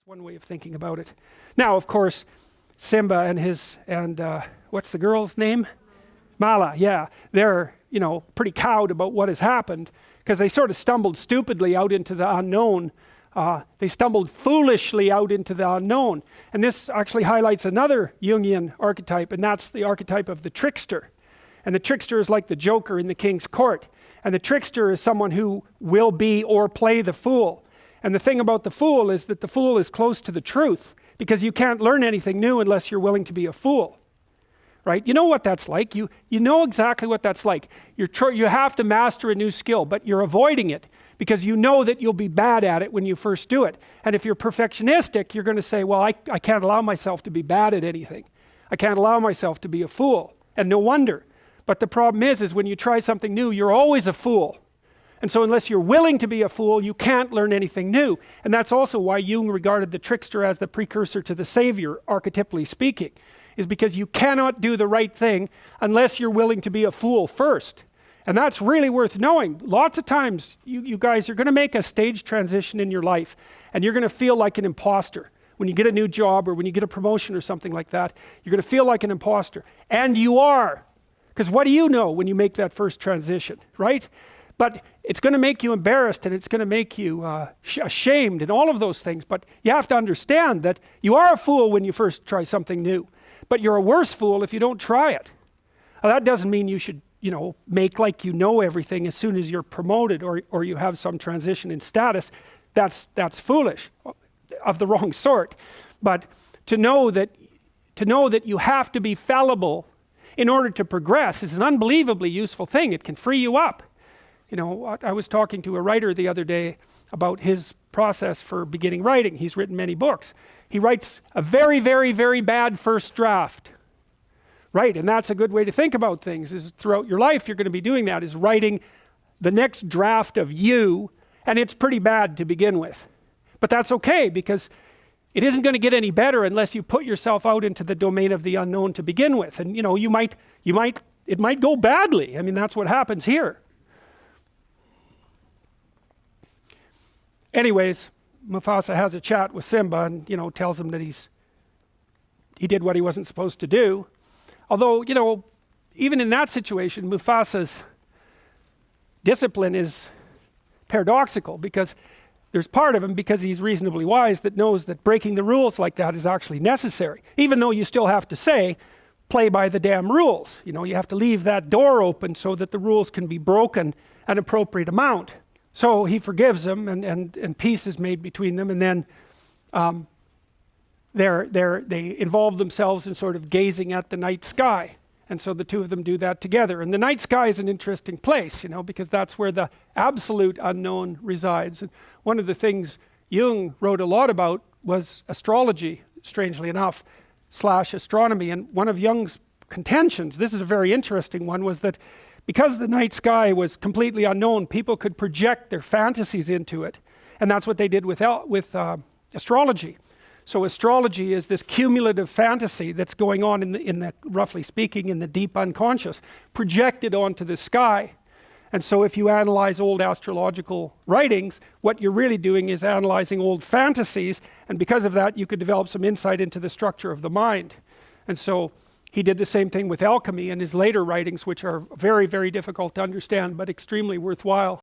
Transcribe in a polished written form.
That's one way of thinking about it. Now, of course, Simba and what's the girl's name? Mala, yeah. They're, pretty cowed about what has happened because they sort of stumbled stupidly out into the unknown. They stumbled foolishly out into the unknown. And this actually highlights another Jungian archetype, and that's the archetype of the trickster. And the trickster is like the Joker in the king's court. And the trickster is someone who will be or play the fool. And the thing about the fool is that the fool is close to the truth, because you can't learn anything new unless you're willing to be a fool. Right? You know what that's like. You know exactly what that's like. You have to master a new skill, but you're avoiding it because you know that you'll be bad at it when you first do it. And if you're perfectionistic, you're going to say, well, I can't allow myself to be bad at anything. I can't allow myself to be a fool. And no wonder. But the problem is when you try something new, you're always a fool. And so unless you're willing to be a fool, you can't learn anything new. And that's also why Jung regarded the trickster as the precursor to the savior, archetypally speaking, is because you cannot do the right thing unless you're willing to be a fool first. And that's really worth knowing. Lots of times, you guys are going to make a stage transition in your life, and you're going to feel like an imposter. When you get a new job or when you get a promotion or something like that, you're going to feel like an imposter. And you are. Because what do you know when you make that first transition, right? But it's going to make you embarrassed, and it's going to make you ashamed and all of those things. But you have to understand that you are a fool when you first try something new. But you're a worse fool if you don't try it. Now, that doesn't mean you should, make like you know everything as soon as you're promoted or you have some transition in status. That's foolish, of the wrong sort. But to know that you have to be fallible in order to progress is an unbelievably useful thing. It can free you up. I was talking to a writer the other day about his process for beginning writing. He's written many books. He writes a very, very, very bad first draft. Right, and that's a good way to think about things, is throughout your life you're going to be doing that, is writing the next draft of you, and it's pretty bad to begin with. But that's okay, because it isn't going to get any better unless you put yourself out into the domain of the unknown to begin with. And it might go badly. I mean, that's what happens here. Anyways, Mufasa has a chat with Simba and, tells him that he did what he wasn't supposed to do. Although, even in that situation, Mufasa's discipline is paradoxical, because there's part of him, because he's reasonably wise, that knows that breaking the rules like that is actually necessary. Even though you still have to say, play by the damn rules. You have to leave that door open so that the rules can be broken an appropriate amount. So he forgives him, and peace is made between them, and then they involve themselves in sort of gazing at the night sky. And so the two of them do that together. And the night sky is an interesting place, because that's where the absolute unknown resides. And one of the things Jung wrote a lot about was astrology, strangely enough, / astronomy. And one of Jung's contentions, this is a very interesting one, was that because the night sky was completely unknown, people could project their fantasies into it. And that's what they did with astrology. So astrology is this cumulative fantasy that's going on in the roughly speaking, in the deep unconscious, projected onto the sky. And so if you analyze old astrological writings, what you're really doing is analyzing old fantasies, and because of that, you could develop some insight into the structure of the mind. And so he did the same thing with alchemy in his later writings, which are very, very difficult to understand, but extremely worthwhile.